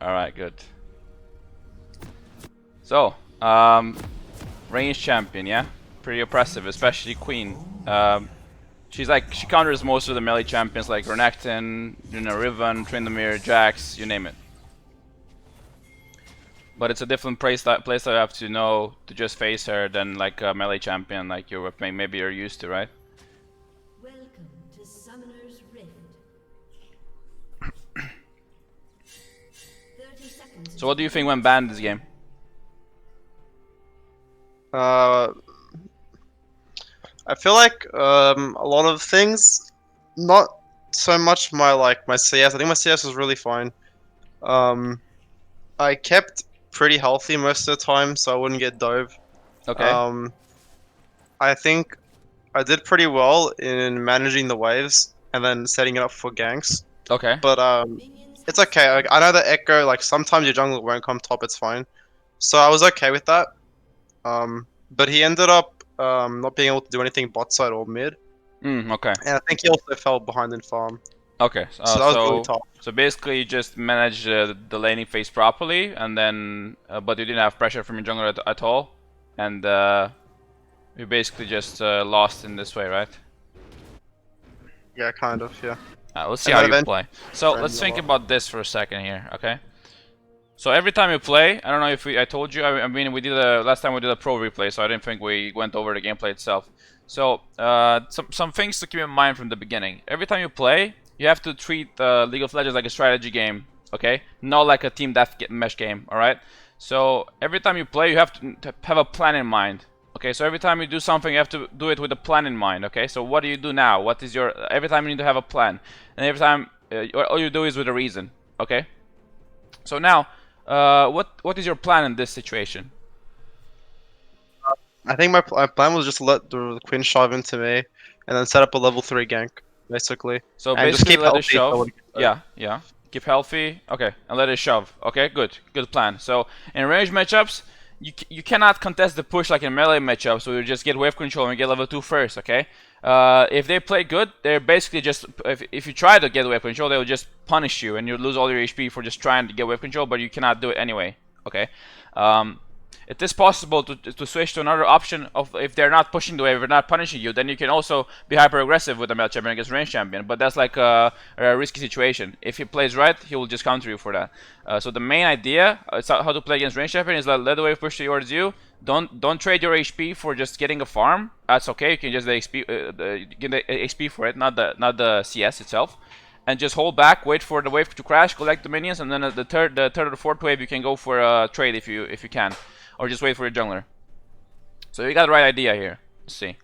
Alright, good. So, range champion, yeah? Pretty oppressive, especially Queen. She counters most of the melee champions like Renekton, Riven, Tryndamere, Jax, you name it. But it's a different place that you have to know to just face her than like a melee champion like maybe you're used to, right? Welcome to Summoner's Rift. 30 seconds. So what do you think went bad in this game? I feel like a lot of things, not so much my CS. I think my CS was really fine. I kept pretty healthy most of the time, so I wouldn't get dove. Okay. I think I did pretty well in managing the waves and then setting it up for ganks. Okay. But it's okay. I know that Echo, like sometimes your jungle won't come top. It's fine. So I was okay with that. But he ended up not being able to do anything bot side or mid. Okay. And I think he also fell behind in farm. Okay. So that was really tough. So basically, you just managed the laning phase properly, and then but you didn't have pressure from your jungler at all, and you basically just lost in this way, right? Yeah, kind of. Yeah. Let's see And how then you play. So let's think about this for a second here, okay? So every time you play, I don't know if I told you. I mean, we did last time we did a pro replay, so I didn't think we went over the gameplay itself. So some things to keep in mind from the beginning. Every time you play, you have to treat League of Legends like a strategy game, okay? Not like a team deathmatch game, all right? So every time you play, you have to have a plan in mind. Okay, so every time you do something, you have to do it with a plan in mind. Okay, so what do you do now? What is your every time you need to have a plan, and every time all you do is with a reason. Okay, so now what is your plan in this situation? I think my plan was just to let the Quinn shove into me, and then set up a level 3 gank, basically. So And just basically, keep let it healthy so I shove. wouldn't get Yeah, yeah. Keep healthy. Okay, and let it shove. Okay, good plan. So in range matchups, you cannot contest the push like in melee matchups, so you just get wave control and get level 2 first. Okay. If they play good, they're basically just if you try to get wave control, they will just punish you and you lose all your HP for just trying to get wave control, but you cannot do it anyway. Okay. It is possible to switch to another option of if they're not pushing the wave, if they're not punishing you, then you can also be hyper aggressive with a melee champion against range champion. But that's like a risky situation. If he plays right, he will just counter you for that. So the main idea how to play against range champion is let the wave push towards you. Don't trade your HP for just getting a farm. That's okay. You can just get the XP for it, not the CS itself. And just hold back, wait for the wave to crash, collect the minions, and then the third or the fourth wave you can go for a trade if you can. Or just wait for your jungler. So you got the right idea here. Let's see.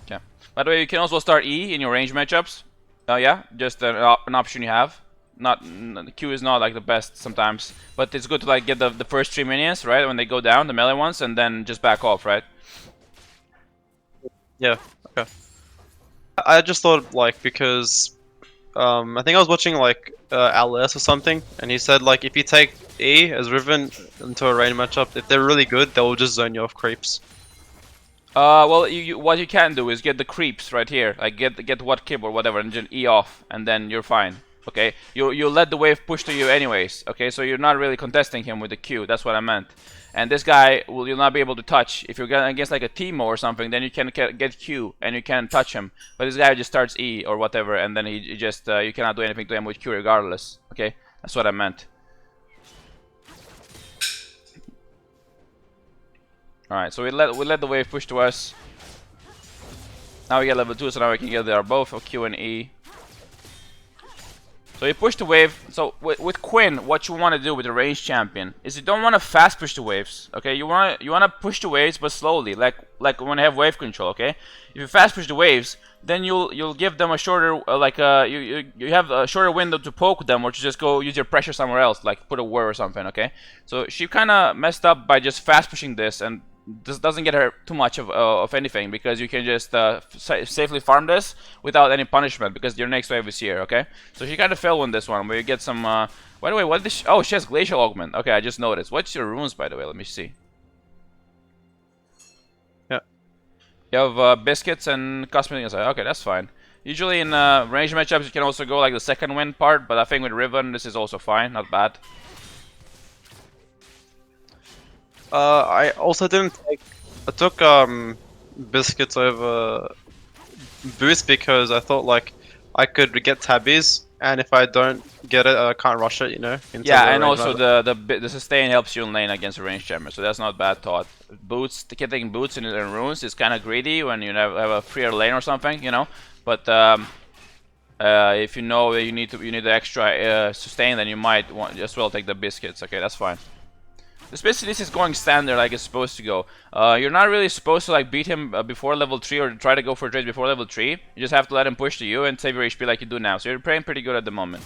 Okay. By the way, you can also start E in your range matchups. Yeah, just an option you have. Q is not like the best sometimes, but it's good to like get the first 3 minions right when they go down, the melee ones, and then just back off, right? Yeah, okay. I just thought, like, because I think I was watching, like, LS or something, and he said, like, if you take E as Riven into a range matchup, if they're really good, they will just zone you off creeps. Well, what you can do is get the creeps right here, like get what kib or whatever, and just E off, and then you're fine. Okay, you let the wave push to you anyways. Okay, so you're not really contesting him with the Q. That's what I meant. And this guy you'll not be able to touch. If you're against like a Teemo or something, then you can get Q and you can touch him. But this guy just starts E or whatever, and then he just you cannot do anything to him with Q regardless. Okay, that's what I meant. All right, so we let the wave push to us. Now we get level 2, so now we can get there both of Q and E. So you push the wave. So with Quinn, what you want to do with the range champion is you don't want to fast push the waves. Okay, you want to push the waves, but slowly, like when you have wave control. Okay, if you fast push the waves, then you'll give them a shorter you have a shorter window to poke them or to just go use your pressure somewhere else, like put a ward or something. Okay, so she kind of messed up by just fast pushing this, and this doesn't get her too much of anything because you can just safely farm this without any punishment because your next wave is here. Okay, so she kind of failed on this one where you get some. By the way, what is oh, she has glacial augment. Okay, I just noticed. What's your runes, by the way? Let me see. You have biscuits and cosmetic inside. Okay, that's fine. Usually in range matchups, you can also go like the second wind part, but I think with Riven, this is also fine, not bad. I also didn't take. I took biscuits over boost because I thought like I could get tabbies, and if I don't get it, I can't rush it. You know. Yeah, and also the sustain helps you in lane against a range jammer, so that's not bad thought. Boots, getting boots in runes is kind of greedy when you have a freer lane or something, you know. But if you know that you need the extra sustain, then you might want as well take the biscuits. Okay, that's fine. Basically, this is going standard like it's supposed to go. You're not really supposed to like beat him before level 3 or try to go for trades before level 3. You just have to let him push to you and save your HP like you do now. So you're playing pretty good at the moment.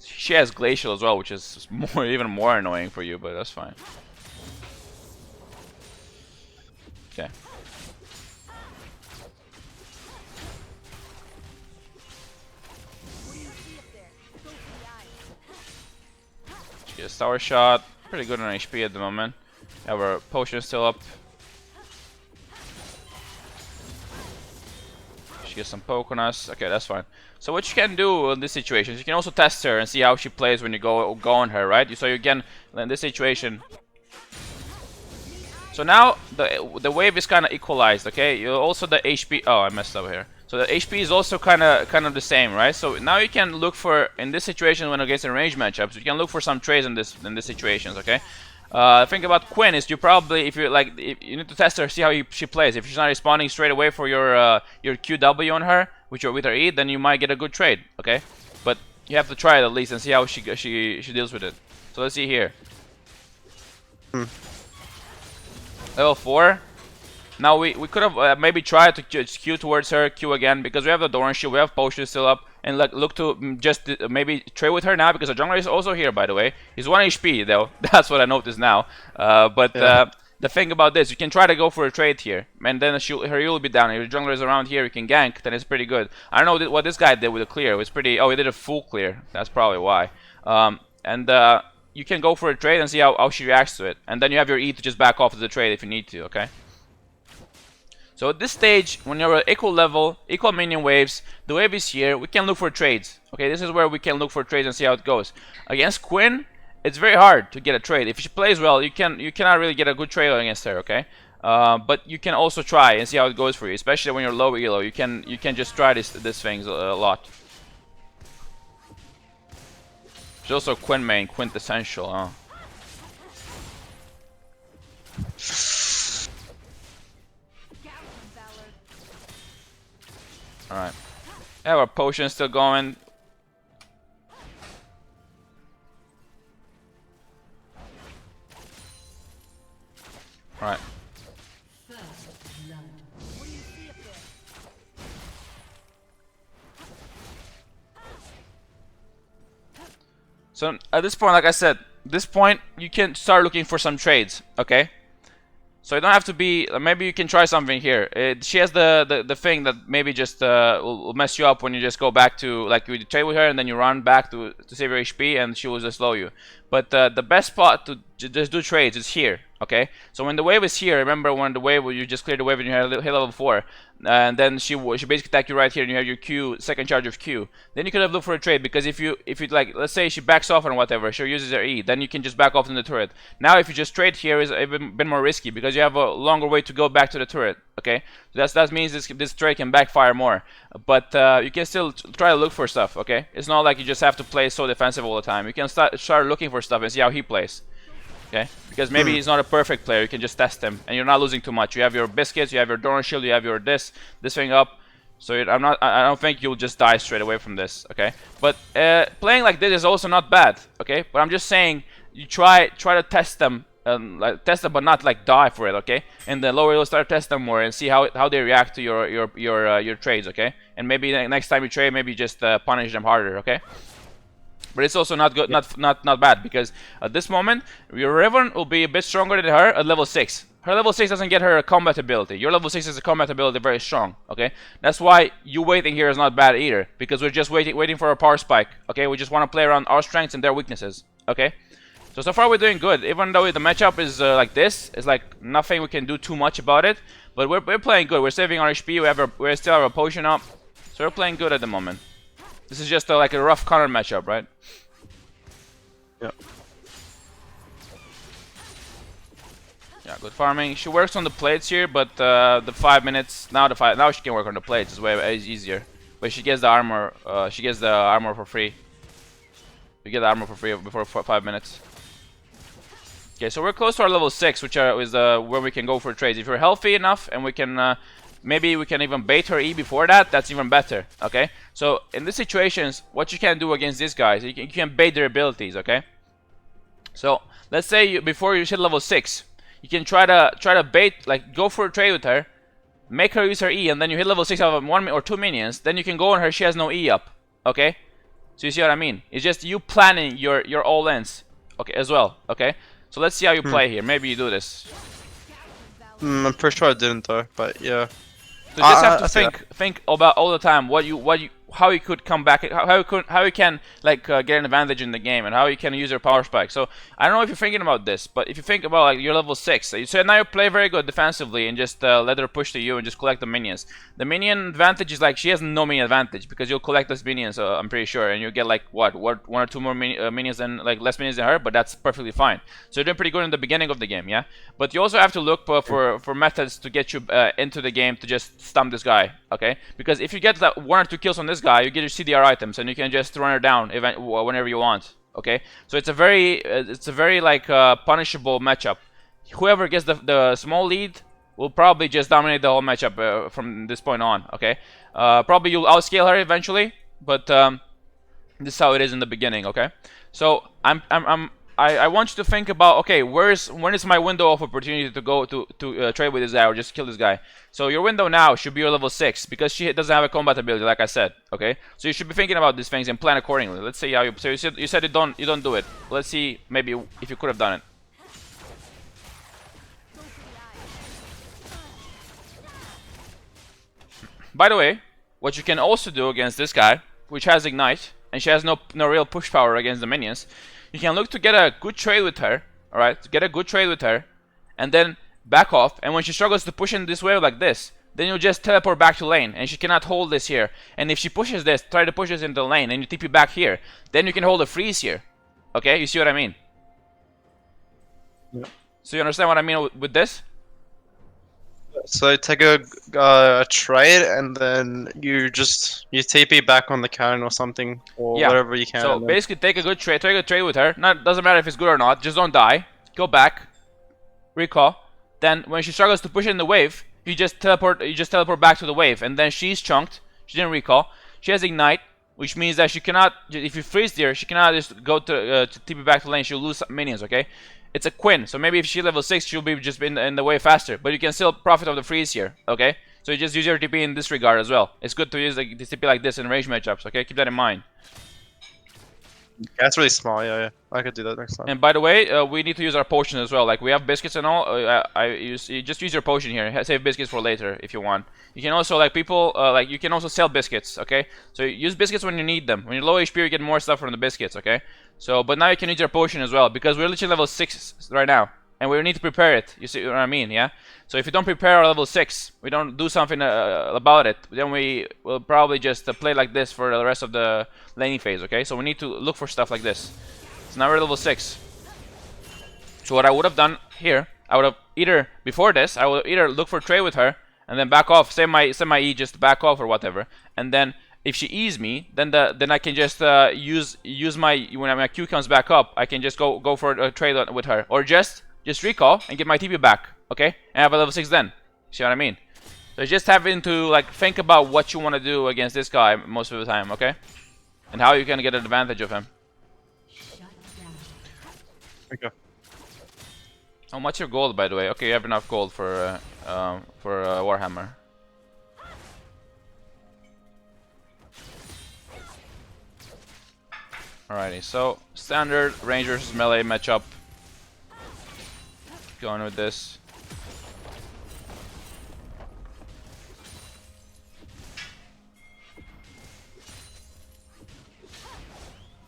She has Glacial as well, which is even more annoying for you, but that's fine. Okay. She gets Tower Shot. Pretty good on HP at the moment. Have our potion still up. She gets some poke on us. Okay, that's fine. So what you can do in this situation is you can also test her and see how she plays when you go on her, right? So you can, in this situation. So now the wave is kind of equalized, okay? You also the HP. Oh, I messed up here. So the HP is also kind of the same, right? So now you can look for in this situation when against in range matchups, you can look for some trades in this situations, okay? Think about Quinn is you probably if you need to test her, see how she plays. If she's not responding straight away for your QW on her with her E, then you might get a good trade, okay? But you have to try it at least and see how she deals with it. So let's see here. Level 4. Now we could have maybe tried to just Q towards her, Q again, because we have the Doran shield, we have potion still up, and look to just maybe trade with her now, because the jungler is also here, by the way. He's 1 HP though, that's what I noticed now. The thing about this, you can try to go for a trade here, and then her E will be down. If the jungler is around here, you can gank, then it's pretty good. I don't know what this guy did with the clear. It was pretty. Oh, he did a full clear. That's probably why. You can go for a trade and see how she reacts to it, and then you have your E to just back off of the trade if you need to. Okay. So at this stage, when you're at equal level, equal minion waves, the wave is here, we can look for trades. Okay, this is where we can look for trades and see how it goes. Against Quinn, it's very hard to get a trade. If she plays well, you cannot really get a good trade against her, okay? But you can also try and see how it goes for you, especially when you're low elo. You can just try these things a lot. She's also Quinn main, quintessential, huh? Alright. Yeah, our potion's still going. Alright. So at this point, like I said, this point you can start looking for some trades, okay? So you don't have to be. Maybe you can try something here. She has the thing that maybe just will mess you up when you just go back to like you trade with her and then you run back to save your HP and she will just slow you. But the best spot to just do trades is here. Okay. So when the wave is here, remember when the wave you just cleared the wave and you had hit level 4, and then she basically attack you right here and you have your Q second charge of Q. Then you could have looked for a trade because if you like, let's say she backs off or whatever, she uses her E, then you can just back off in the turret. Now if you just trade here is even been more risky because you have a longer way to go back to the turret. Okay, so that means this trade can backfire more, but you can still try to look for stuff. Okay, it's not like you just have to play so defensive all the time. You can start looking for stuff and see how he plays. Okay, because maybe he's not a perfect player. You can just test him, and you're not losing too much. You have your biscuits, you have your Doran shield, you have your this thing up. So I don't think you'll just die straight away from this. Okay, but playing like this is also not bad. Okay, but I'm just saying you try to test them. Like test them, but not like die for it, okay? And the lower you'll start test them more and see how they react to your trades, okay? And maybe next time you trade, maybe just punish them harder, okay? But it's also not good, not bad, because at this moment your Riven will be a bit stronger than her at level 6. Her level 6 doesn't get her a combat ability. Your level 6 is a combat ability very strong, okay? That's why you waiting here is not bad either, because we're just waiting for a power spike, okay? We just want to play around our strengths and their weaknesses, okay? So far we're doing good. Even though the matchup is like this, it's like nothing we can do too much about it. But we're playing good. We're saving our HP. We still have a potion up. So we're playing good at the moment. This is just like a rough counter matchup, right? Yeah. Yeah, good farming. She works on the plates here, but the 5 minutes now she can work on the plates. It's way easier. But she gets the armor. She gets the armor for free. We get the armor for free before 5 minutes. Okay, so we're close to our level 6, which is where we can go for trades. If you're healthy enough and we can, maybe we can even bait her E before that, that's even better, okay? So in these situations, what you can do against these guys, you can bait their abilities, okay? So let's say before you hit level 6, you can try to bait, like go for a trade with her, make her use her E, and then you hit level 6 out of 1 or 2 minions, then you can go on her, she has no E up, okay? So you see what I mean? It's just you planning your all-ins, okay, as well, okay? So let's see how you play here. Maybe you do this. I'm pretty sure I didn't though, but yeah. So you just have to think about all the time how you could come back, how you can like get an advantage in the game, and how you can use your power spike. So I don't know if you're thinking about this, but if you think about like you're level 6, so now you play very good defensively and just let her push to you and just collect the minions. The minion advantage is like she has no minion advantage because you'll collect less minions, I'm pretty sure, and you get like what 1 or 2 more minions than like less minions than her, but that's perfectly fine. So you're doing pretty good in the beginning of the game, yeah. But you also have to look for methods to get you into the game to just stump this guy, okay? Because if you get like 1 or 2 kills on this guy, you get your CDR items and you can just run her down whenever you want, okay? So it's a very like punishable matchup. Whoever gets the small lead will probably just dominate the whole matchup from this point on, okay? Probably you'll outscale her eventually, but this is how it is in the beginning, okay? So I want you to think about, okay, when is my window of opportunity to go to trade with this guy or just kill this guy? So your window now should be your level 6 because she doesn't have a combat ability, like I said. Okay, so you should be thinking about these things and plan accordingly. Let's see how you. So you said you don't do it. Let's see maybe if you could have done it. By the way, what you can also do against this guy, which has ignite, and she has no real push power against the minions, you can look to get a good trade with her, alright? Get a good trade with her, and then back off, and when she struggles to push in this wave like this, then you'll just teleport back to lane, and she cannot hold this here. And if she pushes this, try to push this into the lane, and you TP back here, then you can hold a freeze here. Okay, you see what I mean? Yeah. So you understand what I mean with this? So take a trade and then you TP back on the cannon or something or whatever you can. So basically take a good trade with her. Doesn't matter if it's good or not, just don't die. Go back, recall. Then when she struggles to push in the wave, you just teleport back to the wave, and then she's chunked. She didn't recall. She has ignite, which means that she cannot, if you freeze there, she cannot just go to TP back to lane. She'll lose minions. Okay, it's a Quinn, so maybe if she's level 6, she'll be just in the wave faster. But you can still profit of the freeze here. Okay, so you just use your TP in this regard as well. It's good to use like this TP like this in range matchups. Okay, keep that in mind. That's really small, yeah. I could do that next time. And by the way, we need to use our potion as well. Like we have biscuits and all. You just use your potion here. Save biscuits for later if you want. You can also like you can also sell biscuits. Okay, so use biscuits when you need them. When you're low HP, you get more stuff from the biscuits. Okay, so but now you can use your potion as well because we're literally level 6 right now, and we need to prepare it. You see what I mean? Yeah. So if you don't prepare our level 6, we don't do something about it, then we will probably just play like this for the rest of the laning phase, okay? So we need to look for stuff like this. So now we're level 6. So what I would have done here, I would have either, before this, I would either look for a trade with her, and then back off, say my E, just back off or whatever, and then if she E's me, then I can just use my, when my Q comes back up, I can just go for a trade with her, or just recall and get my TP back. Okay, and have a level 6 then. See what I mean? So just having to like think about what you want to do against this guy most of the time, okay? And how you can get an advantage of him. Okay. How much your gold, by the way? Okay, you have enough gold for Warhammer. Alrighty, so standard Rangers melee matchup. Going with this.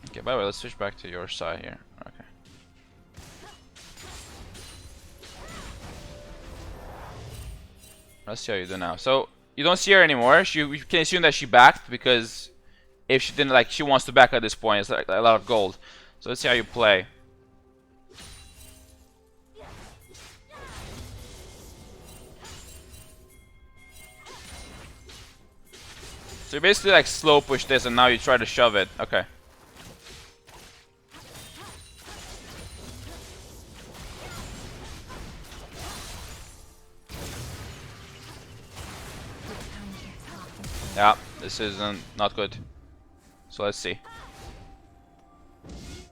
Okay, by the way, let's switch back to your side here. Okay. Let's see how you do now. So you don't see her anymore. You can assume that she backed because if she didn't, like, she wants to back at this point. It's like a lot of gold. So let's see how you play. So you basically like slow push this and now you try to shove it. Okay. Yeah, this is not good. So let's see.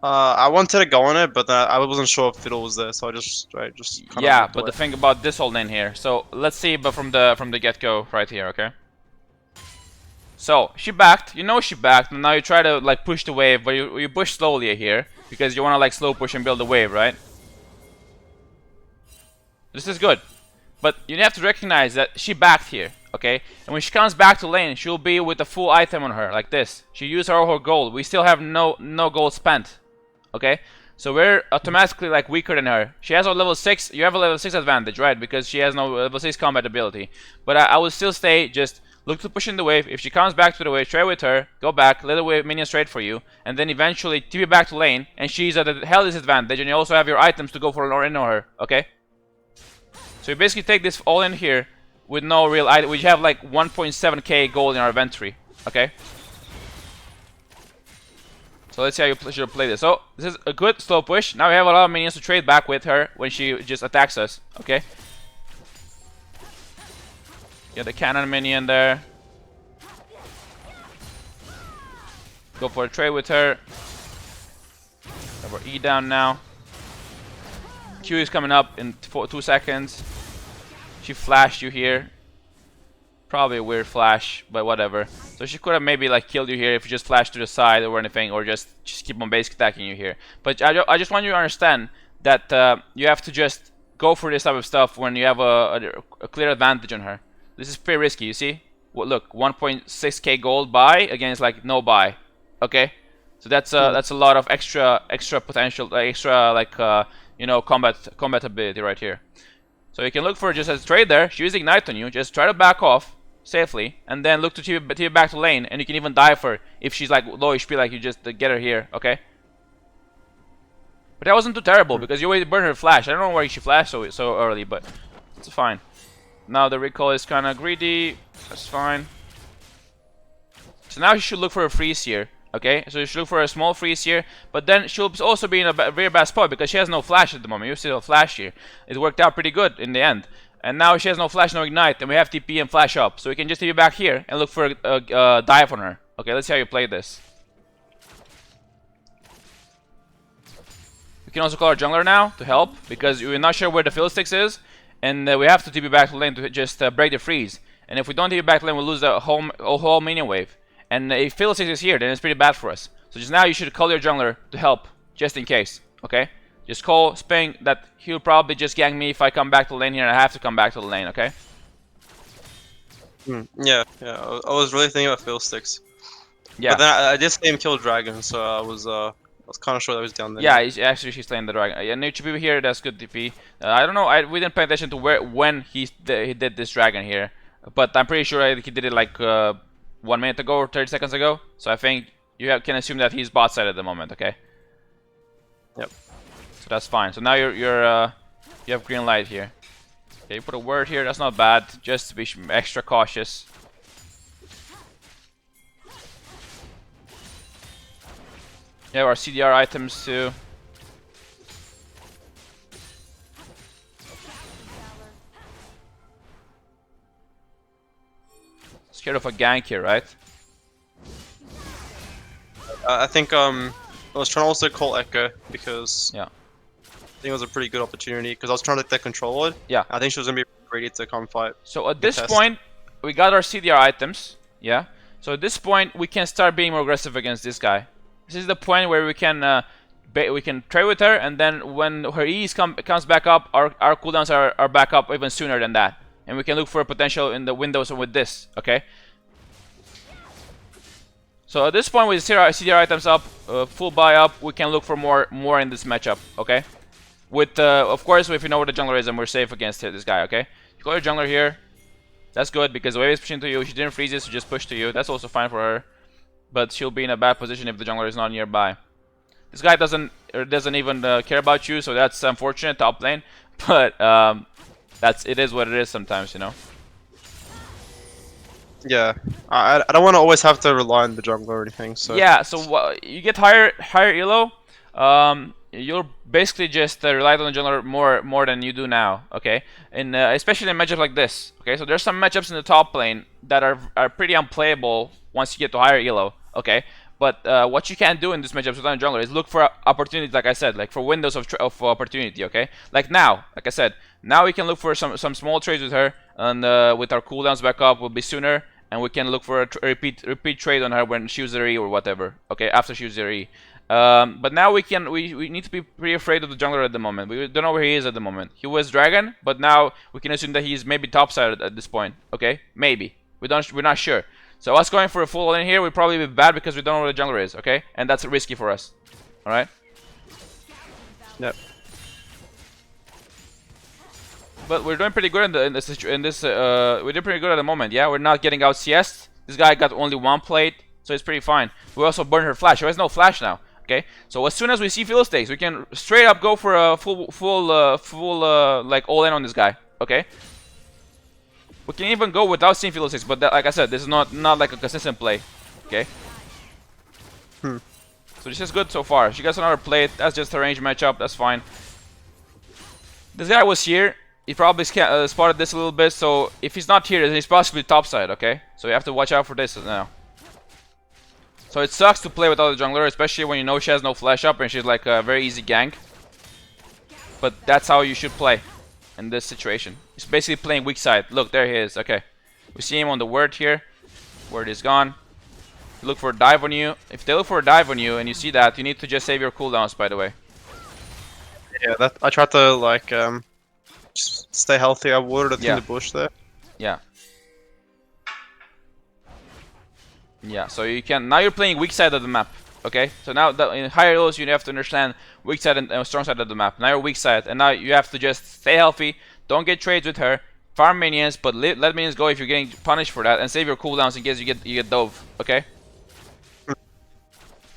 I wanted to go on it, but I wasn't sure if Fiddle was there, so I just kind Yeah, of but the thing about this whole lane here. So let's see, but from the get-go right here, okay? So she backed. You know she backed, and now you try to like push the wave, but you push slowly here because you want to like slow push and build the wave, right? This is good, but you have to recognize that she backed here, okay? And when she comes back to lane, she'll be with a full item on her like this. She used her gold. We still have no gold spent, okay? So we're automatically like weaker than her. She has a level 6. You have a level 6 advantage, right? Because she has no level 6 combat ability. But I would still stay just look to push in the wave. If she comes back to the wave, trade with her, go back, let the wave minions trade for you, and then eventually TP back to lane, and she's at a hell disadvantage, and you also have your items to go for or in on her, okay? So you basically take this all in here with no real item. We have like 1.7k gold in our inventory, okay? So let's see how you should play this. So this is a good slow push. Now we have a lot of minions to trade back with her when she just attacks us, okay? Get the cannon minion there. Go for a trade with her. Have our E down now. Q is coming up in 2 seconds. She flashed you here. Probably a weird flash, but whatever. So she could have maybe like killed you here if you just flashed to the side or anything, or just keep on basic attacking you here. But I just want you to understand that you have to just go for this type of stuff when you have a clear advantage on her. This is pretty risky, you see? Well, look, 1.6k gold buy against like no buy. Okay, so that's a lot of extra potential, extra like you know, combat ability right here. So you can look for just as a trade there. She used ignite on you. Just try to back off safely, and then look to TP back to lane, and you can even dive her if she's like low HP. Like you just get her here, okay? But that wasn't too terrible because you already burned her flash. I don't know why she flashed so early, but it's fine. Now the recall is kind of greedy. That's fine. So now you should look for a freeze here. Okay, so you should look for a small freeze here, but then she'll also be in a very bad spot because she has no flash at the moment. You still have flash here. It worked out pretty good in the end. And now she has no flash, no ignite, and we have TP and flash up. So we can just TP back here and look for a dive on her. Okay, let's see how you play this. We can also call our jungler now to help because we're not sure where the Fiddlesticks is, and we have to TP back to lane to just break the freeze. And if we don't TP back to lane, we'll lose the whole minion wave. And if Fiddlesticks is here, then it's pretty bad for us. So just now you should call your jungler to help, just in case, okay? Just call Sping that he'll probably just gank me if I come back to the lane here, and I have to come back to the lane, okay? Yeah. I was really thinking about Fiddlesticks. Yeah. But then I did see him kill Dragon, so I was kind of sure that he was down there. Yeah, actually she's slaying the dragon. Yeah, new TP here, that's good TP. I don't know, we didn't pay attention to when he did this dragon here. But I'm pretty sure he did it like 1 minute ago or 30 seconds ago. So I think you can assume that he's bot side at the moment, okay? Yep. So that's fine. So now you have green light here. Okay, you put a word here, that's not bad. Just to be extra cautious. Yeah, our CDR items too. Scared of a gank here, right? I think I was trying to also call Echo because Yeah. I think it was a pretty good opportunity because I was trying to take that control wood. Yeah. I think she was gonna be ready to come fight. So at this test. point, we got our CDR items. Yeah. So at this point, we can start being more aggressive against this guy. This is the point where we can trade with her, and then when her E's comes back up, our cooldowns are back up even sooner than that, and we can look for a potential in the windows with this. Okay. So at this point, with CDR items up, full buy up, we can look for more in this matchup. Okay. With of course, if you know where the jungler is, and we're safe against this guy. Okay. You call your jungler here. That's good because the wave is pushing to you. She didn't freeze it, so just push to you. That's also fine for her. But she'll be in a bad position if the jungler is not nearby. This guy doesn't even care about you, so that's unfortunate top lane. But it is what it is sometimes, you know. Yeah, I don't want to always have to rely on the jungler or anything. So yeah, so you get higher elo. You'll basically just rely on the jungler more than you do now. Okay, and especially in matchups like this. Okay, so there's some matchups in the top lane that are pretty unplayable once you get to higher elo. Okay. But what you can do in this matchup with a jungler is look for opportunities, like I said, like for windows of opportunity, okay? Like now, like I said, now we can look for some small trades with her, and with our cooldowns back up, will be sooner, and we can look for a repeat trade on her when she uses her E or whatever, okay? After she uses her E. But now we need to be pretty afraid of the jungler at the moment. We don't know where he is at the moment. He was dragon, but now we can assume that he's maybe topside at this point, okay? Maybe we're not sure. So us going for a full lane here would probably be bad because we don't know where the jungler is, okay? And that's risky for us. Alright? Yep. But we're doing pretty good we're doing pretty good at the moment, yeah? We're not getting out CS. This guy got only one plate, so it's pretty fine. We also burned her flash. She has no flash now, okay? So as soon as we see field stakes, we can straight up go for a full like all in on this guy, okay? We can even go without seeing field stakes, but that, like I said, this is not like a consistent play, okay? So this is good so far. She gets another plate. That's just a range matchup. That's fine. This guy was here. He probably spotted this a little bit. So if he's not here, then he's possibly topside, okay? So you have to watch out for this now. So it sucks to play without the jungler, especially when you know she has no flash up and she's like a very easy gank. But that's how you should play in this situation. He's basically playing weak side. Look, there he is. Okay. We see him on the word here. Word is gone. Look for a dive on you. If they look for a dive on you and you see that, you need to just save your cooldowns, by the way. Yeah, that I tried to like just stay healthy. I watered it Yeah. in the bush there. Yeah. Yeah, so you can... Now you're playing weak side of the map. Okay? So now that in higher lows you have to understand weak side and strong side of the map. Now you're weak side and now you have to just stay healthy. Don't get trades with her. Farm minions, but let minions go if you're getting punished for that, and save your cooldowns in case you get dove. Okay.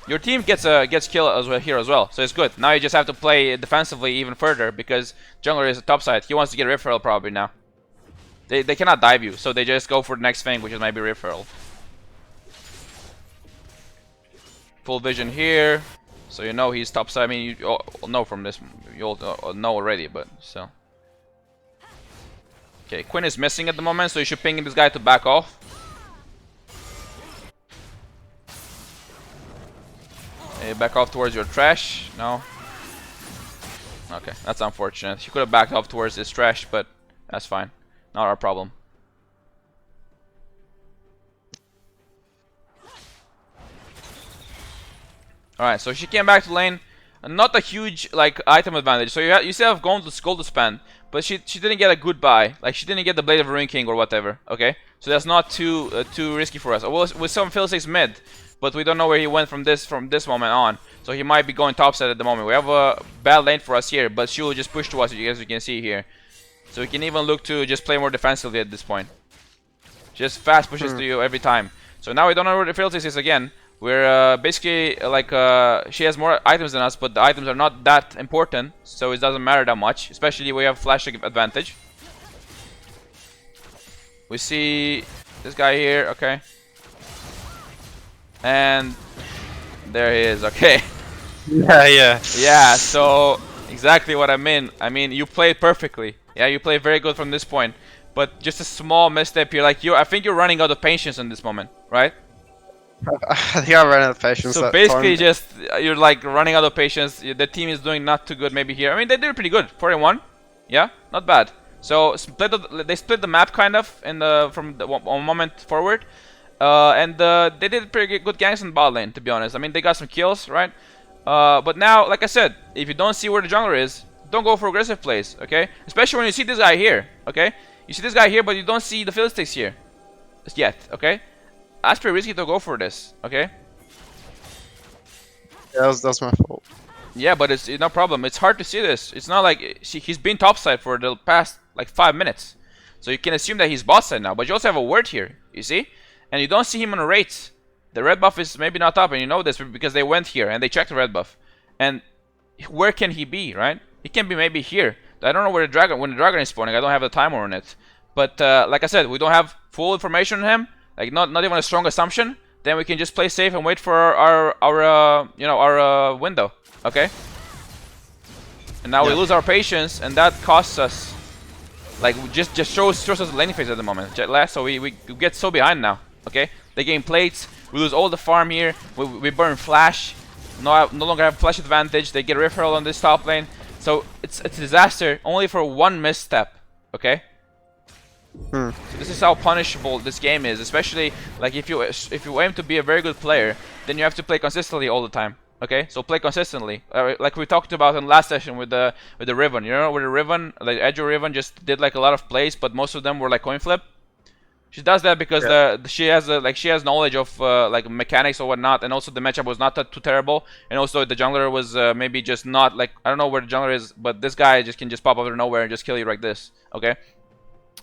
Your team gets kill as well here as well, so it's good. Now you just have to play defensively even further because jungler is a top side. He wants to get referral probably now. They cannot dive you, so they just go for the next thing, which is maybe referral. Full vision here, so you know he's top side. I mean, you all know from this, you all know already, but still. Okay, Quinn is missing at the moment, so you should ping this guy to back off. Okay, back off towards your trash. No. Okay, that's unfortunate. She could have backed off towards this trash, but that's fine. Not our problem. Alright, so she came back to lane. Not a huge like item advantage. So you still have gold to spend, but she didn't get a good buy. Like she didn't get the Blade of Ruin King or whatever. Okay, so that's not too risky for us. Well, with some Philistines mid, but we don't know where he went from this moment on. So he might be going topside at the moment. We have a bad lane for us here, but she will just push to us, as you can see here. So we can even look to just play more defensively at this point. Just fast pushes to you every time. So now we don't know where the Philistines is again. We're basically like she has more items than us, but the items are not that important, so it doesn't matter that much. Especially we have flash advantage. We see this guy here, okay, and there he is, okay. Yeah. Yeah, so exactly what I mean. I mean, you played perfectly. Yeah, you played very good from this point, but just a small misstep here. Like I think you're running out of patience in this moment, right? I think I ran out of patience. So basically, just you're like running out of patience. The team is doing not too good maybe here. I mean, they did pretty good, 4-1. Yeah, not bad. So they split the map kind of in from the one moment forward, and they did pretty good ganks in bot lane. To be honest, I mean they got some kills, right? But now, like I said, if you don't see where the jungler is, don't go for aggressive plays. Okay, especially when you see this guy here. Okay, you see this guy here, but you don't see the Philistines here yet. Okay. That's pretty risky to go for this, okay? Yeah, that's my fault. Yeah, but it's no problem. It's hard to see this. It's not like he's been topside for the past like 5 minutes. So you can assume that he's bot side now. But you also have a word here, you see? And you don't see him on a rate. The red buff is maybe not up, and you know this because they went here and they checked the red buff. And where can he be, right? He can be maybe here. I don't know where the dragon is spawning. I don't have the timer on it. But like I said, we don't have full information on him. Like not even a strong assumption. Then we can just play safe and wait for our window. Okay. And now we lose our patience, and that costs us. Like just shows us the laning phase at the moment. So we get so behind now. Okay. They gain plates. We lose all the farm here. We burn flash. No longer have flash advantage. They get referral on this top lane. So it's a disaster only for one misstep. Okay. So this is how punishable this game is, especially like if you aim to be a very good player, then you have to play consistently all the time. Okay, so play consistently, like we talked about in the last session with the Riven. You know, with the Riven, like Edge Riven just did like a lot of plays, but most of them were like coin flip. She does that because she has knowledge of like mechanics or whatnot, and also the matchup was not too terrible, and also the jungler was maybe just not like, I don't know where the jungler is, but this guy can just pop out of nowhere and just kill you like this. Okay.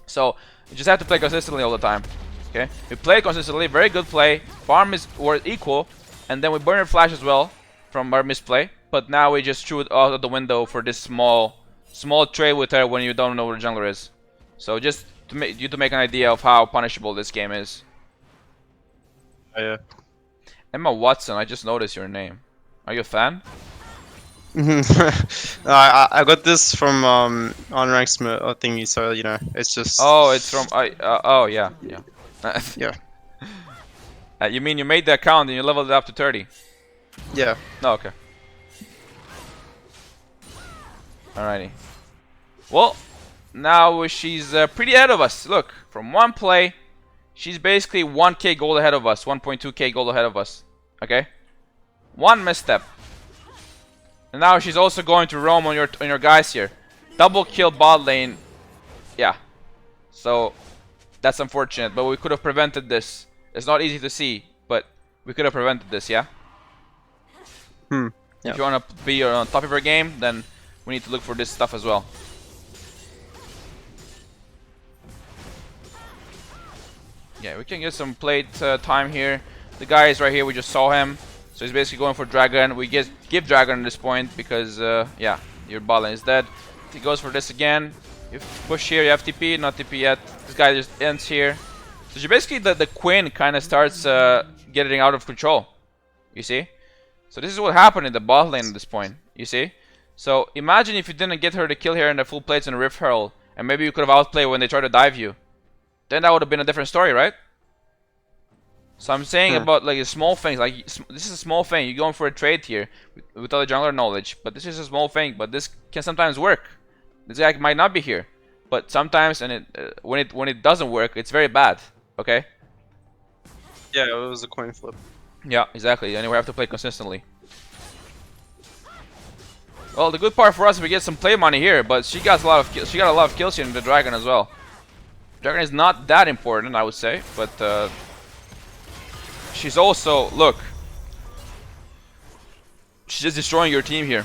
So you just have to play consistently all the time. Okay, we play consistently, very good play. Farm were equal, and then we burn her flash as well from our misplay. But now we just shoot out of the window for this small trade with her when you don't know where the jungler is. So just to make an idea of how punishable this game is. Yeah. Emma Watson, I just noticed your name. Are you a fan? I got this from unranked thingy, so you know it's just. Oh, it's from oh yeah. Yeah. You mean you made the account and you leveled it up to 30? Yeah. Oh, okay. Alrighty. Well, now she's pretty ahead of us. Look, from one play, she's basically 1k gold ahead of us, 1.2k gold ahead of us. Okay, one misstep. And now she's also going to roam on your guys here. Double kill bot lane. Yeah. So that's unfortunate, but we could have prevented this. It's not easy to see, but we could have prevented this, yeah? If you want to be on top of your game, then we need to look for this stuff as well. Yeah, we can get some plate time here. The guy is right here, we just saw him. So he's basically going for dragon. We give dragon at this point because yeah, your bot lane is dead. He goes for this again. You push here, you have TP, not TP yet. This guy just ends here. So you basically the Quinn kind of starts getting out of control. You see? So this is what happened in the bot lane at this point. You see? So imagine if you didn't get her to kill here in the full plates and Rift Herald, and maybe you could have outplayed when they try to dive you. Then that would have been a different story, right? So I'm saying about like small things, like this is a small thing. You're going for a trade here without the jungler knowledge, but this is a small thing. But this can sometimes work. This guy might not be here, but sometimes, and when it doesn't work, it's very bad. Okay. Yeah, it was a coin flip. Yeah, exactly. And we have to play consistently. Well, the good part for us is we get some play money here, but she got a lot of kills here in the dragon as well. Dragon is not that important, I would say, but she's also, look, she's just destroying your team here.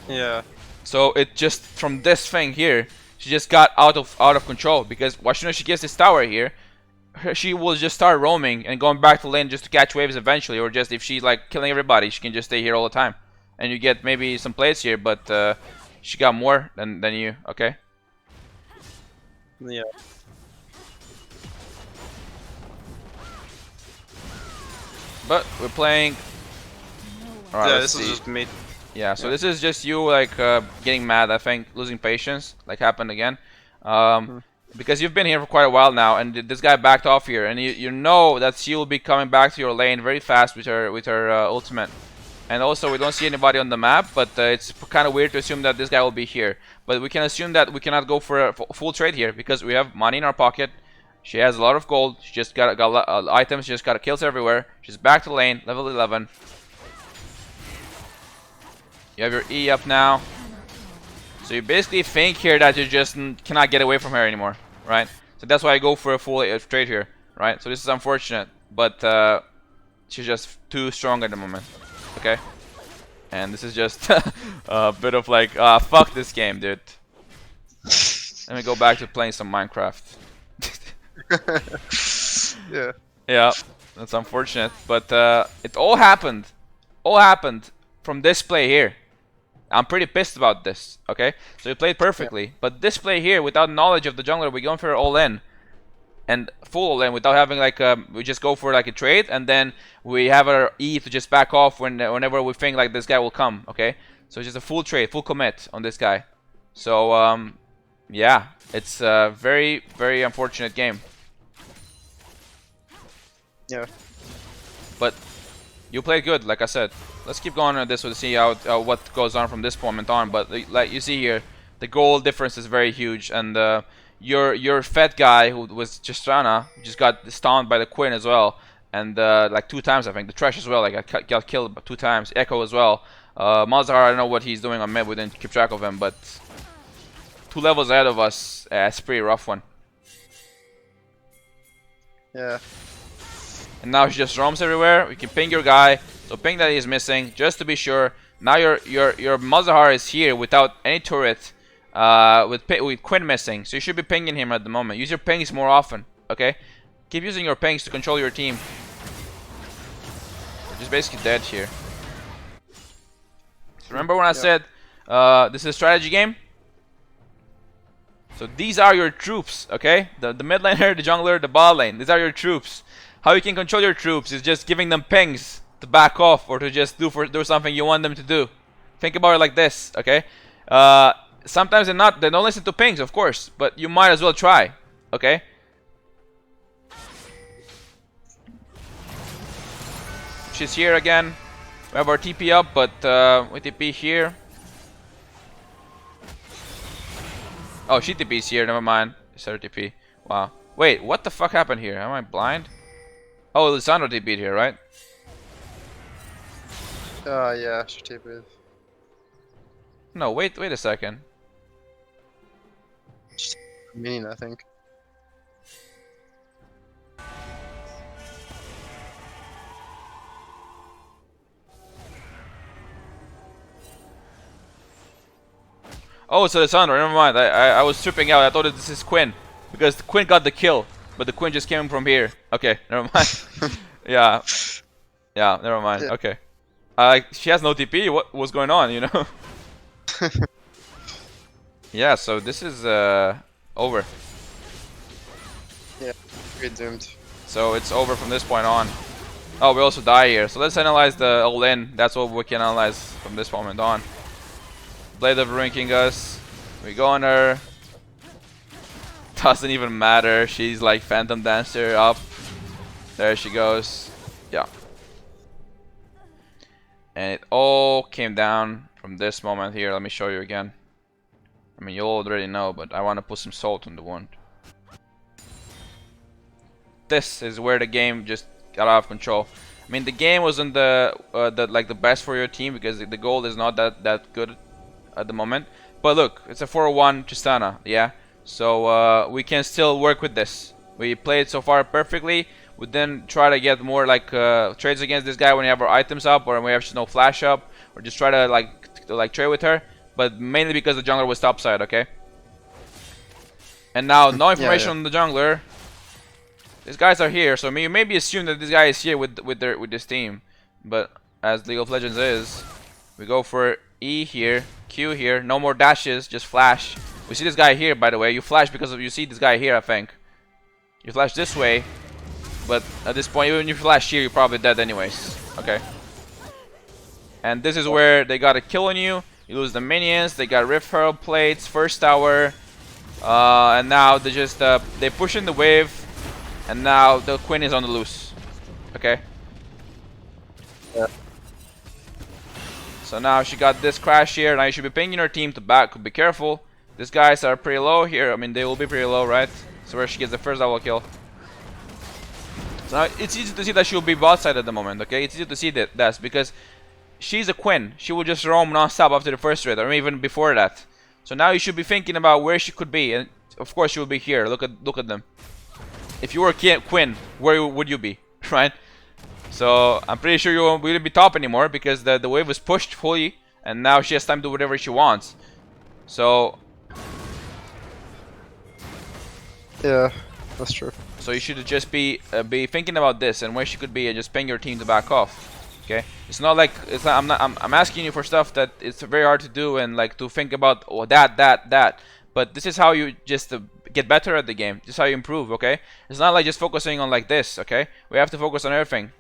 Yeah. So it just, from this thing here, she just got out of control, because as soon as she gets this tower here, she will just start roaming and going back to lane just to catch waves eventually, or just if she's like killing everybody, she can just stay here all the time. And you get maybe some plays here, but she got more than you, okay? Yeah. But we're playing. Alright, Yeah, let's this is see. just me. Yeah, so this is just you like getting mad, I think, losing patience, like happened again. Because you've been here for quite a while now, and this guy backed off here, and you know that she will be coming back to your lane very fast with her ultimate. And also we don't see anybody on the map, but it's kind of weird to assume that this guy will be here. But we can assume that we cannot go for a full trade here because we have money in our pocket. She has a lot of gold. She just got items. She just got kills everywhere. She's back to lane, level 11. You have your E up now. So you basically think here that you just cannot get away from her anymore, right? So that's why I go for a full trade here, right? So this is unfortunate, but she's just too strong at the moment, okay? And this is just a bit of like, fuck this game, dude. Let me go back to playing some Minecraft. Yeah. Yeah, that's unfortunate, but it all happened. All happened from this play here. I'm pretty pissed about this, okay? So we played perfectly, but this play here, without knowledge of the jungler, we're going for all in. And full all in, without having like, we just go for like a trade, and then we have our E to just back off whenever we think like this guy will come, okay? So it's just a full trade, full commit on this guy. So, yeah, it's a very, very unfortunate game. Yeah. But you played good, like I said. Let's keep going on this to see how what goes on from this moment on. But like you see here, the goal difference is very huge, and your fat guy who was Gistrana just got stunned by the Quinn as well, and like 2 times I think. The Trash as well, like got killed 2 times. Echo as well. Malzahar, I don't know what he's doing on mid. We didn't keep track of him, but 2 levels ahead of us. It's a pretty rough one. Yeah. And now she just roams everywhere. We can ping your guy. So ping that he's missing, just to be sure. Now your Malzahar is here without any turret, with Quinn missing. So you should be pinging him at the moment. Use your pings more often, okay? Keep using your pings to control your team. We're just basically dead here. So remember when I said this is a strategy game? So these are your troops, okay? The mid laner, the jungler, the bot lane. These are your troops. How you can control your troops is just giving them pings to back off or to just do something you want them to do. Think about it like this, okay? Sometimes they don't listen to pings, of course, but you might as well try, okay? She's here again. We have our TP up, but we TP here. Oh, she TP's here. Never mind. It's her TP. Wow. Wait, what the fuck happened here? Am I blind? Oh, Lissandra TP'd here, right? Yeah, she TP'd. No, wait a second. Mean, I think. Oh, so Lissandra. Never mind. I was tripping out. I thought this is Quinn because Quinn got the kill, but the Quinn just came from here. Okay, never mind. Yeah, yeah, never mind. Yeah. Okay. She has no TP. What's going on? You know? Yeah. So this is over. Yeah, we're doomed. So it's over from this point on. Oh, we also die here. So let's analyze the all-in. That's what we can analyze from this moment on. Blade of ranking us. We go on her. Doesn't even matter. She's like Phantom Dancer up. There she goes. Yeah. And it all came down from this moment here. Let me show you again. I mean, you already know, but I want to put some salt on the wound. This is where the game just got out of control. I mean, the game wasn't the best for your team because the goal is not that good at the moment. But look, it's a 4-1 Tristana, yeah. So we can still work with this. We played so far perfectly. We then try to get more like trades against this guy when we have our items up or when we have no flash up, or just try to like trade with her. But mainly because the jungler was topside, okay. And now no information on the jungler. These guys are here, so you maybe assume that this guy is here with this team. But as League of Legends is, we go for E here, Q here, no more dashes, just flash. We see this guy here, by the way. You flash because you see this guy here, I think. You flash this way, but at this point, even if you flash here, you're probably dead anyways. Okay. And this is where they got a kill on you. You lose the minions. They got Rift Herald plates, first tower, and now they just they push in the wave. And now the Quinn is on the loose. Okay. Yeah. So now she got this crash here. Now you should be pinging her team to back. Be careful. These guys are pretty low here. I mean, they will be pretty low, right? So where she gets the first double kill. So now it's easy to see that she'll be bot side at the moment. Okay, it's easy to see that's because she's a Quinn. She will just roam non-stop after the first raid, or even before that. So now you should be thinking about where she could be, and of course she will be here. Look at them. If you were Quinn, where would you be, right? So I'm pretty sure you won't be top anymore because the wave was pushed fully, and now she has time to do whatever she wants. So Yeah, that's true. So you should just be thinking about this and where she could be, and just ping your team to back off. Okay, it's not like it's not. I'm asking you for stuff that it's very hard to do and like to think about. Oh, that. But this is how you just get better at the game. This is how you improve. Okay, it's not like just focusing on like this. Okay, we have to focus on everything.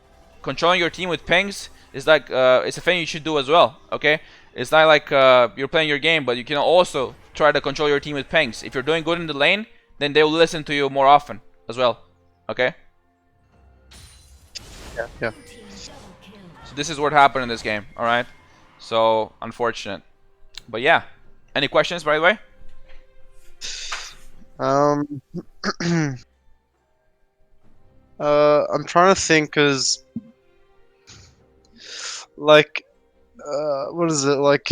Controlling your team with pings is like it's a thing you should do as well. Okay, it's not like you're playing your game, but you can also try to control your team with pings. If you're doing good in the lane, then they will listen to you more often as well. Okay. Yeah. So this is what happened in this game. All right. So unfortunate, but yeah. Any questions, by the way? I'm trying to think, cause like, what is it like?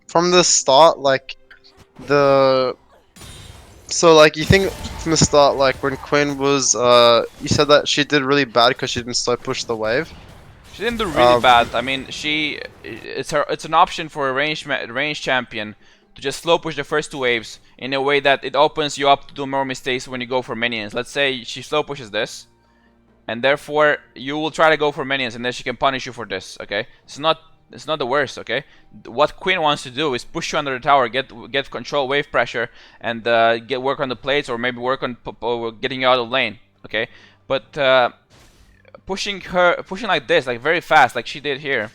From the start, like so like you think from the start, like when Quinn was, you said that she did really bad because she didn't slow push the wave. She didn't do really bad. I mean, it's an option for a range champion to just slow push the first two waves in a way that it opens you up to do more mistakes when you go for minions. Let's say she slow pushes this, and therefore you will try to go for minions, and then she can punish you for this. Okay, it's not the worst. Okay, what Quinn wants to do is push you under the tower, get control wave pressure, and get work on the plates, or maybe work on getting you out of lane. Okay, but pushing like this, like very fast, like she did here,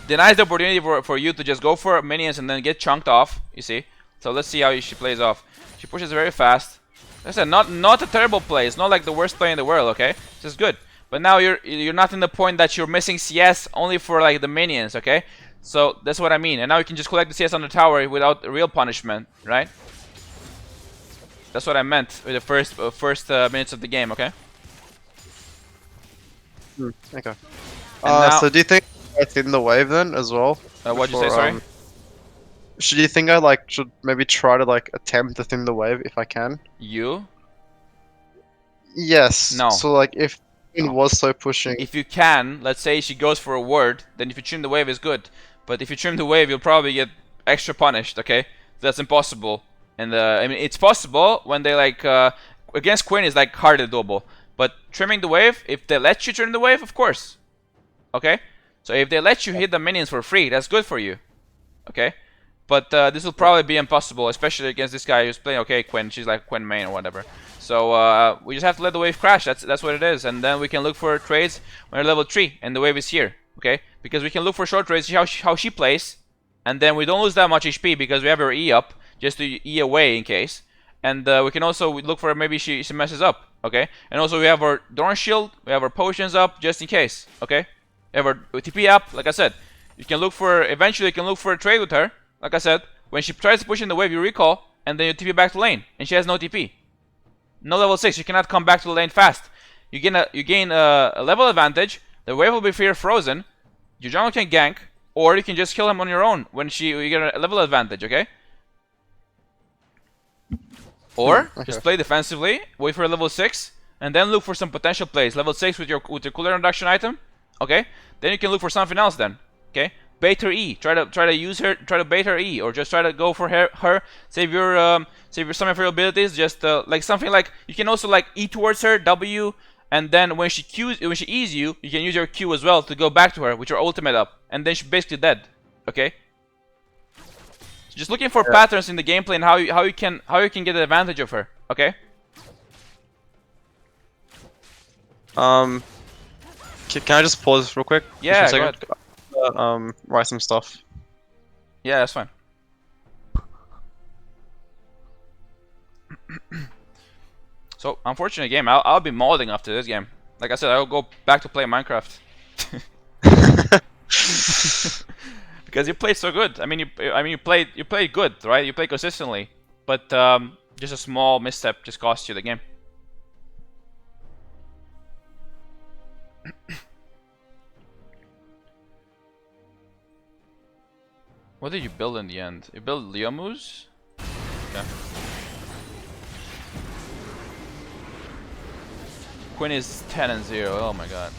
denies the opportunity for you to just go for minions and then get chunked off. You see? So let's see how she plays off. She pushes very fast. Like I said, not a terrible play. It's not like the worst play in the world. Okay, it's just good. But now you're not in the point that you're missing CS only for like the minions. Okay, so that's what I mean. And now you can just collect the CS on the tower without real punishment, right? That's what I meant with the first minutes of the game. Okay. Okay. Now, so do you think I thin the wave then as well? what'd you say? Sorry. Should you think I should maybe try to attempt to thin the wave if I can? You? Yes. No. So if Quinn was so pushing. If you can, let's say she goes for a ward, then if you trim the wave is good. But if you trim the wave, you'll probably get extra punished. Okay, that's impossible. And I mean, it's possible when they against Quinn is hardly doable. But trimming the wave, if they let you trim the wave, of course. Okay, so if they let you hit the minions for free, that's good for you. Okay, but this will probably be impossible, especially against this guy who's playing. Okay, Quinn, she's like Quinn main or whatever. So we just have to let the wave crash. That's what it is, and then we can look for trades when we're level 3 and the wave is here. Okay, because we can look for short trades, see how she plays, and then we don't lose that much HP because we have her E up just to E away in case. And we can also look for maybe she messes up. Okay, and also we have our Dorn Shield, we have our potions up just in case. Okay, we have our TP up. Like I said, you can look for eventually you can look for a trade with her. Like I said, when she tries to push in the wave, you recall, and then you TP back to lane, and she has no TP. No level 6, you cannot come back to the lane fast. You gain a level advantage. The wave will be frozen. Your jungle can gank, or you can just kill him on your own when you get a level advantage. Okay. Or just play defensively, wait for a level 6, and then look for some potential plays. Level 6 with your cooldown reduction item. Okay. Then you can look for something else. Then. Okay. Bait her E. Try to use her. Try to bait her E, or just try to go for her. Save your some of her abilities. Just like something like you can also E towards her W, and then when she E's you, you can use your Q as well to go back to her with your ultimate up, and then she's basically dead. Okay. So just looking for patterns in the gameplay and how you can get the advantage of her. Okay. Can I just pause real quick? Yeah, just go ahead. Write some stuff. Yeah, that's fine. So, unfortunate game. I'll be modding after this game. Like I said, I'll go back to play Minecraft. Because you played so good. I mean, you played good, right? You played consistently, but just a small misstep just cost you the game. What did you build in the end? You built Leomus? Okay. Quinn is 10 and 0. Oh my god.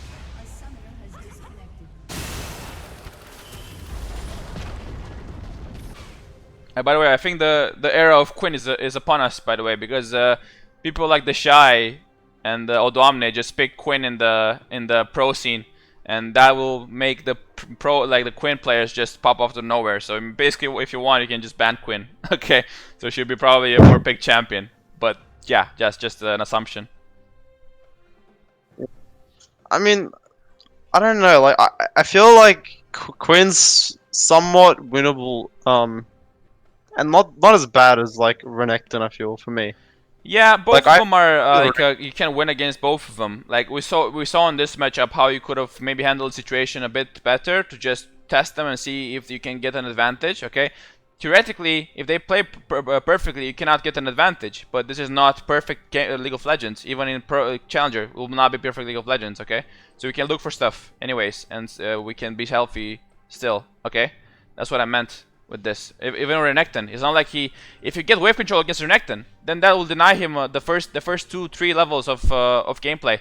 By the way, I think the era of Quinn is upon us. By the way, because people like the Shy and the Odomne just pick Quinn in the pro scene, and that will make the the Quinn players just pop off to nowhere. So basically, if you want, you can just ban Quinn. Okay, so she'll be probably a more picked champion. But yeah, just an assumption. I mean, I don't know. Like, I feel like Quinn's somewhat winnable. And not as bad as like Renekton. I feel for me. Yeah, both Like, of them are you can win against both of them. Like we saw in this matchup how you could have maybe handled the situation a bit better to just test them and see if you can get an advantage. Okay, theoretically, if they play perfectly, you cannot get an advantage. But this is not perfect League of Legends. Even in Challenger, it will not be perfect League of Legends. Okay, so we can look for stuff anyways, and we can be healthy still. Okay, that's what I meant with this. Even Renekton, it's not like if you get wave control against Renekton, then that will deny him the first 2-3 levels of gameplay.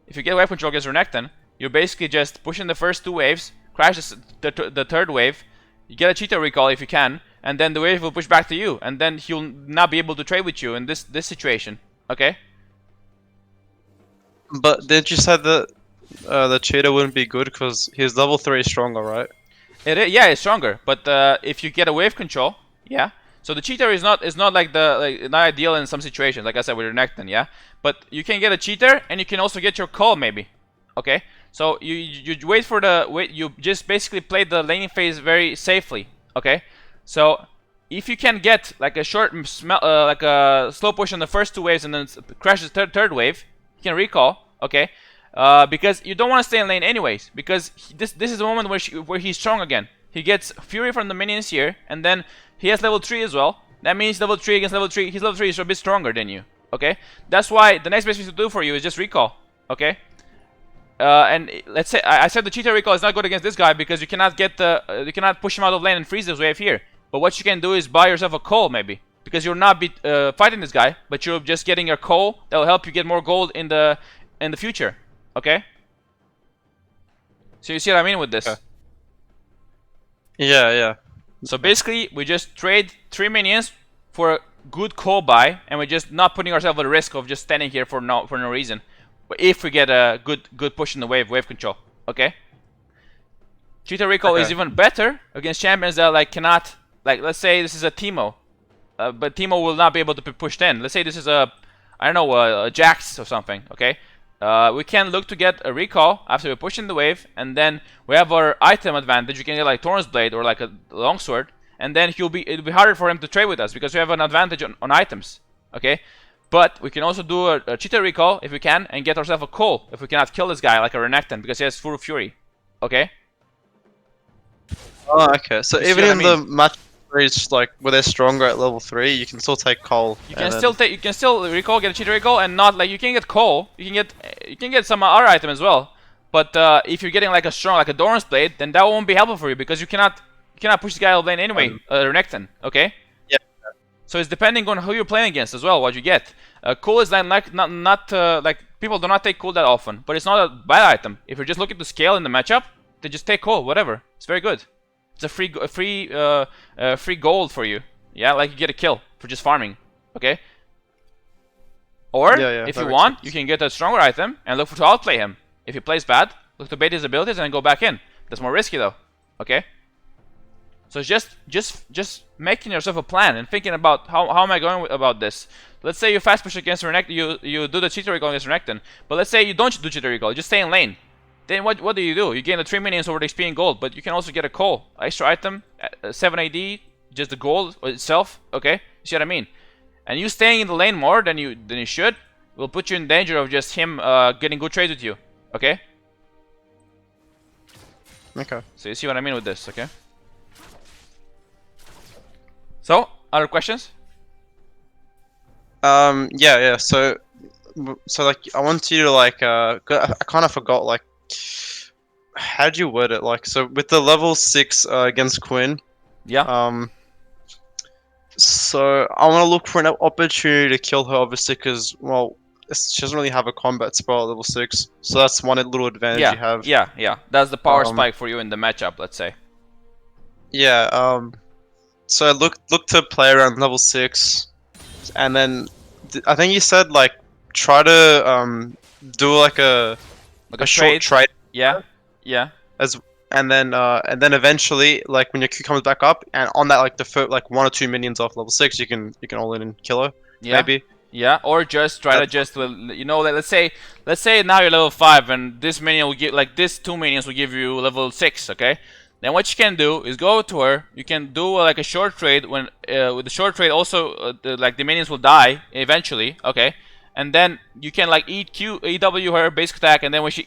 If you get wave control against Renekton, you're basically just pushing the first 2 waves, crashes the third wave, you get a cheetah recall if you can, and then the wave will push back to you, and then he'll not be able to trade with you in this situation. Okay? But didn't you say that the cheetah wouldn't be good because he's level 3 stronger, right? Yeah, it's stronger, but if you get a wave control, yeah. So the cheater is not like not ideal in some situations, like I said with your Renekton, yeah. But you can get a cheater, and you can also get your call maybe. Okay, so you wait for you just basically play the laning phase very safely. Okay, so if you can get like a short like a slow push on the first 2 waves and then crashes third wave, you can recall. Okay. Because you don't want to stay in lane anyways, because this is the moment where he's strong again. He gets Fury from the minions here, and then he has level 3 as well. That means level 3 against level 3, his level 3 is a bit stronger than you. Okay? That's why the next best thing to do for you is just recall. Okay? And let's say, I said the cheetah recall is not good against this guy because you cannot you cannot push him out of lane and freeze his wave here. But what you can do is buy yourself a call maybe. Because you'll not be fighting this guy, but you're just getting your call that will help you get more gold in the future. Okay? So you see what I mean with this? Okay. Yeah. So basically, we just trade 3 minions for a good call buy, and we're just not putting ourselves at risk of just standing here for no reason. But if we get a good push in the wave control, okay? Cheetah recall is even better against champions that like cannot, like let's say this is a Teemo, but Teemo will not be able to be pushed in. Let's say this is a Jax or something, okay? We can look to get a recall after we push in the wave, and then we have our item advantage. We can get like Thorn's Blade or like a longsword, and then it'll be harder for him to trade with us because we have an advantage on items. Okay, but we can also do a cheetah recall if we can, and get ourselves a call if we cannot kill this guy like a Renekton because he has full fury. Okay. Oh, okay. So even in the match where it's like where they're stronger at level 3, you can still take Cole. You can still recall, get a cheater recall, and not like you can get Cole. You can get some other item as well. But if you're getting like a strong, like a Doran's Blade, then that won't be helpful for you because you cannot push the guy out of lane anyway. Renekton, okay? Yeah. So it's depending on who you're playing against as well. What you get. Cool is like not like people do not take cool that often, but it's not a bad item. If you're just looking to scale in the matchup, then just take cool, whatever. It's very good. It's a free gold for you. Yeah, like you get a kill for just farming. Okay. Or if you want, you can get a stronger item and look to outplay him. If he plays bad, look to bait his abilities and then go back in. That's more risky though. Okay. So just making yourself a plan and thinking about how am I going about this. Let's say you fast push against Renekton, you do the cheater recall against Renekton. But let's say you don't do cheater recall, you just stay in lane. Then what do? You gain the 3 minions over the XP and gold, but you can also get a call, extra item, 7 AD, just the gold itself. Okay, you see what I mean? And you staying in the lane more than you should will put you in danger of just him getting good trades with you. Okay. Okay. So you see what I mean with this? Okay. So other questions? Yeah. So like I want you to like I kind of forgot like. How'd you word it? Like, so with the level 6 against Quinn. Yeah. So I want to look for an opportunity to kill her, obviously, because well, she doesn't really have a combat spell at level 6. So that's one little advantage you have. Yeah. That's the power spike for you in the matchup, let's say. Yeah. So look to play around level 6, and then I think you said like try to do like a short trade Yeah, yeah. as and then eventually like when your Q comes back up and on that like the like 1 or 2 minions off level 6 you can all in and kill her Yeah. maybe. Yeah, or just try to That's- just you know, let's say now you're level 5 and this minion will give like this 2 minions will give you level 6, okay? Then what you can do is go to her. You can do like a short trade when with the short trade also like the minions will die eventually, okay? And then you can like EW her basic attack, and then when she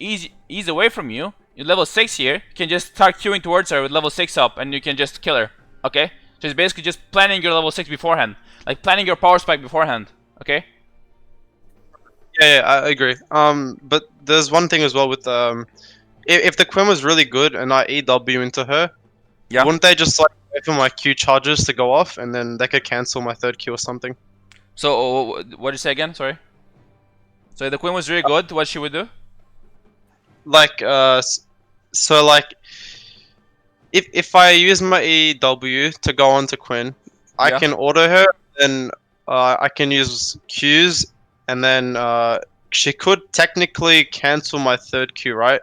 ease away from you, you're level 6 here. You can just start queuing towards her with level 6 up, and you can just kill her, okay? So it's basically just planning your level 6 beforehand, like planning your power spike beforehand. Okay. yeah, I agree. But there's one thing as well with if the Quinn was really good and I EW into her, Yeah. wouldn't they just like wait for my Q charges to go off and then they could cancel my third Q or something? So what did you say again? Sorry. So if the Queen was really good, what she would do? Like so like if I use my EW to go on to Quinn, I Yeah. can order her, then I can use Qs, and then she could technically cancel my third Q, right?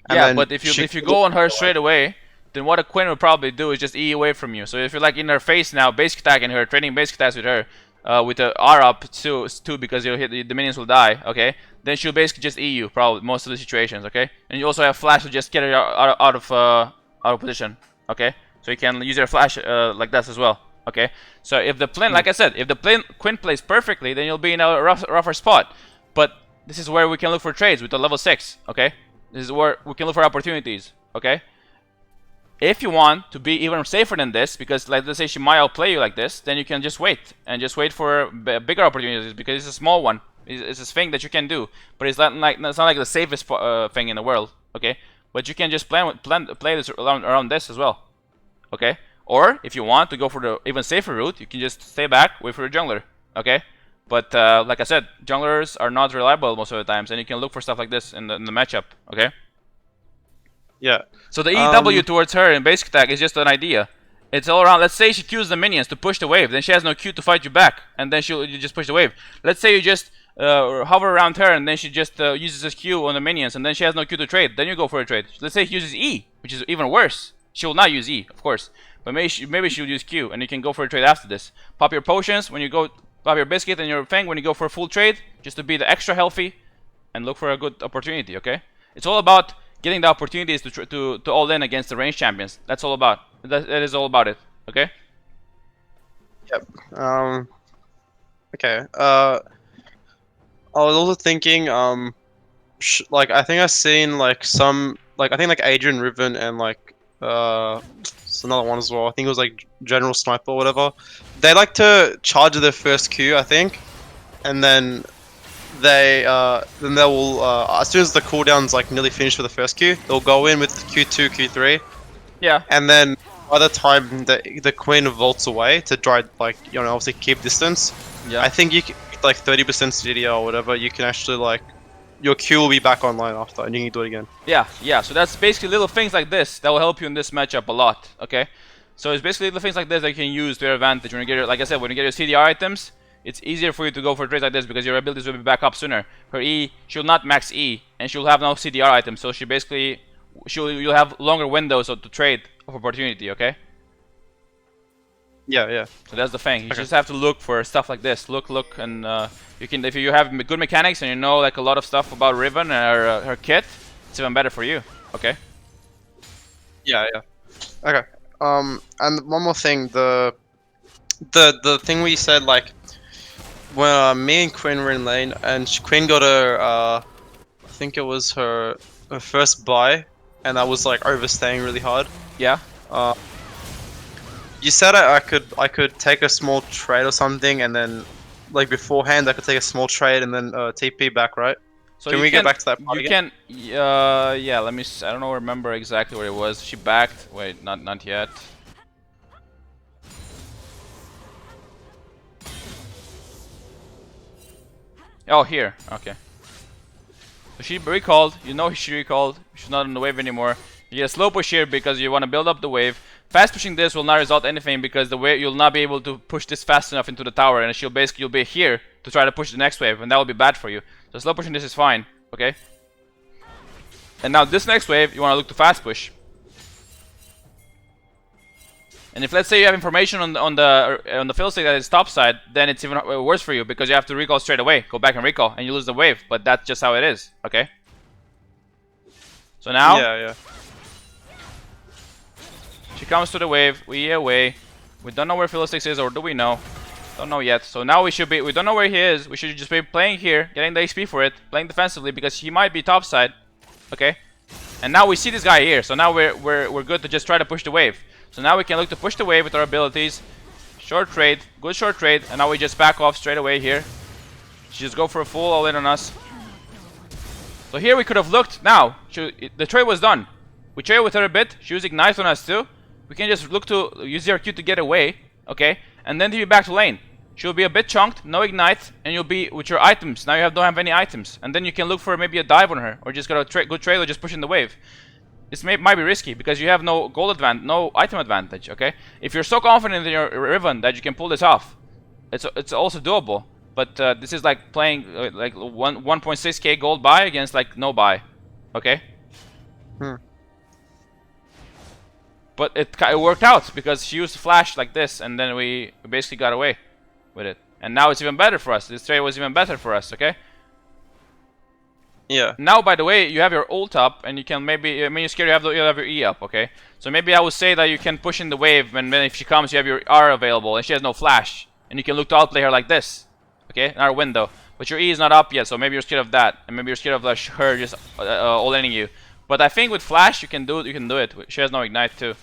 And Yeah, then but if you go on her straight away, then what a Queen would probably do is just E away from you. So if you're like in her face now, basic attacking her, trading basic attacks with her, with the R up too because you'll hit the minions will die. Okay, then she'll basically just E you probably most of the situations. Okay, and you also have flash to just get her out of position. Okay, so you can use your flash like that as well. Okay, so if the plane, like I said, if the plane Quinn plays perfectly, then you'll be in a rougher spot. But this is where we can look for trades with the level 6. Okay, this is where we can look for opportunities. Okay. If you want to be even safer than this, because like let's say she might outplay you like this, then you can just wait and just wait for bigger opportunities because it's a small one. It's a thing that you can do, but it's not like the safest thing in the world. Okay, but you can just play this around this as well. Okay, or if you want to go for the even safer route, you can just stay back, wait for the jungler. Okay, but like I said, junglers are not reliable most of the times, and you can look for stuff like this in the matchup. Okay. yeah. So the EW towards her in basic attack is just an idea. It's all around. Let's say she queues the minions to push the wave, then she has no Q to fight you back, and then you just push the wave. Let's say you just hover around her, and then she just uses this Q on the minions, and then she has no Q to trade. Then you go for a trade. Let's say she uses E, which is even worse. She will not use E, of course, but maybe she'll use Q, and you can go for a trade after this. Pop your potions when you go. Pop your biscuit and your thing when you go for a full trade, just to be the extra healthy, and look for a good opportunity. Okay, it's all about getting the opportunities to all in against the range champions. That's all about. That is all about it. Okay. Yep. Okay. I was also thinking, like I think I've seen like some, like I think like Adrian Riven and like it's another one as well. I think it was like General Sniper or whatever. They like to charge their first Q, I think, and then they will as soon as the cooldown's like nearly finished for the first Q, they'll go in with Q2, Q3, Yeah. and then by the time the Queen vaults away to try like obviously keep distance, Yeah. I think you can like 30% CDR or whatever. You can actually like your Q will be back online after, and you can do it again. Yeah, yeah. So that's basically little things like this that will help you in this matchup a lot. Okay. So it's basically little things like this that you can use to your advantage when you get your, like I said, when you get your CDR items. It's easier for you to go for trades like this because your abilities will be back up sooner. Her E, she'll not max E, and she'll have no CDR items, so you'll have longer windows to trade of opportunity. Okay. Yeah, yeah. So that's the thing. You just have to look for stuff like this. Look, and you can if you have good mechanics and you know like a lot of stuff about Riven and her kit, it's even better for you. Okay. Yeah, yeah. Okay. And one more thing, the thing we said like when me and Quinn were in lane and Quinn got her, I think it was her first buy, and I was like overstaying really hard. Yeah. You said I could take a small trade or something, and then like beforehand I could take a small trade and then TP back, right? So Can we get back to that part again? yeah. Let me. I don't know. Remember exactly where it was. She backed. Wait, not yet. Oh, here. Okay. So she recalled. You know she recalled. She's not on the wave anymore. You get a slow push here because you want to build up the wave. fast pushing this will not result in anything because the way you'll not be able to push this fast enough into the tower, and you'll be here to try to push the next wave, and that will be bad for you. So slow pushing this is fine, okay? And now this next wave, you want to look to fast push. And if let's say you have information on the field state that is top side, then it's even worse for you because you have to recall straight away, go back and recall, and you lose the wave. But that's just how it is, okay? So now, Yeah. she comes to the wave, we away. We don't know where Philistix is, or do we know? Don't know yet. So now we don't know where he is. We should just be playing here, getting the XP for it, playing defensively because he might be top side, okay? And now we see this guy here, so now we're good to just try to push the wave. So now we can look to push the wave with our abilities. Short trade, good short trade, and now we just back off straight away here. She just go for a full all in on us. So here we could have looked now. The trade was done. We traded with her a bit. She was ignite on us too. We can just look to use our Q to get away, okay? And then be back to lane. She'll be a bit chunked, no ignite, and you'll be with your items. Now you don't have any items, and then you can look for maybe a dive on her, or just got a good trailer just pushing the wave. This might be risky because you have no gold advantage, no item advantage. Okay, if you're so confident in your Riven that you can pull this off, it's also doable. But this is like playing like 1.6k gold buy against like no buy. Okay. But it worked out because she used flash like this, and then we basically got away with it. And now it's even better for us. This trade was even better for us. Okay. Yeah. Now, by the way, you have your ult up, and you can maybe. I mean, you're scared you have your E up, okay? So maybe I would say that you can push in the wave, and then if she comes, you have your R available, and she has no flash, and you can look to outplay her like this, okay? In our window. But your E is not up yet, so maybe you're scared of that, and maybe you're scared of her just all-inning you. But I think with flash, you can do it. You can do it. She has no ignite too,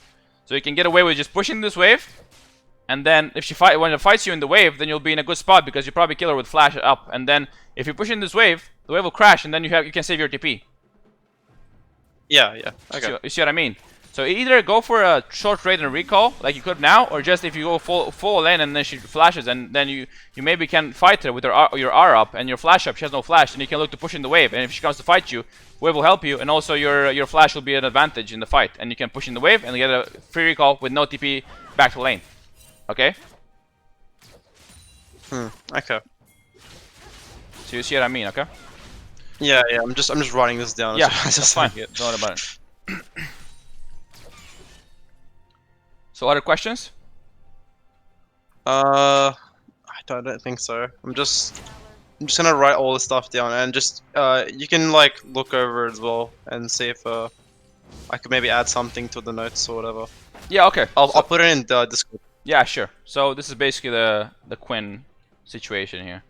so you can get away with just pushing this wave. And then if when it fights you in the wave, then you'll be in a good spot because you probably kill her with flash up. And then if you push in this wave, the wave will crash, and then you can save your TP. Yeah. Okay. You see what I mean? So either go for a short trade and recall like you could now, or just if you go full lane and then she flashes, and then you maybe can fight her with your R up and your flash up. She has no flash, and you can look to push in the wave. And if she comes to fight you, wave will help you, and also your flash will be an advantage in the fight, and you can push in the wave and get a free recall with no TP back to lane. Okay. Okay. So you see what I mean? Okay. Yeah. I'm just writing this down. Yeah, That's that's fine. Don't worry about it. So other questions? I don't think so. I'm just gonna write all this stuff down, and just you can like look over it as well and see if I could maybe add something to the notes or whatever. Yeah. Okay. I'll put it in the Discord. Yeah, sure. So this is basically the Quinn situation here.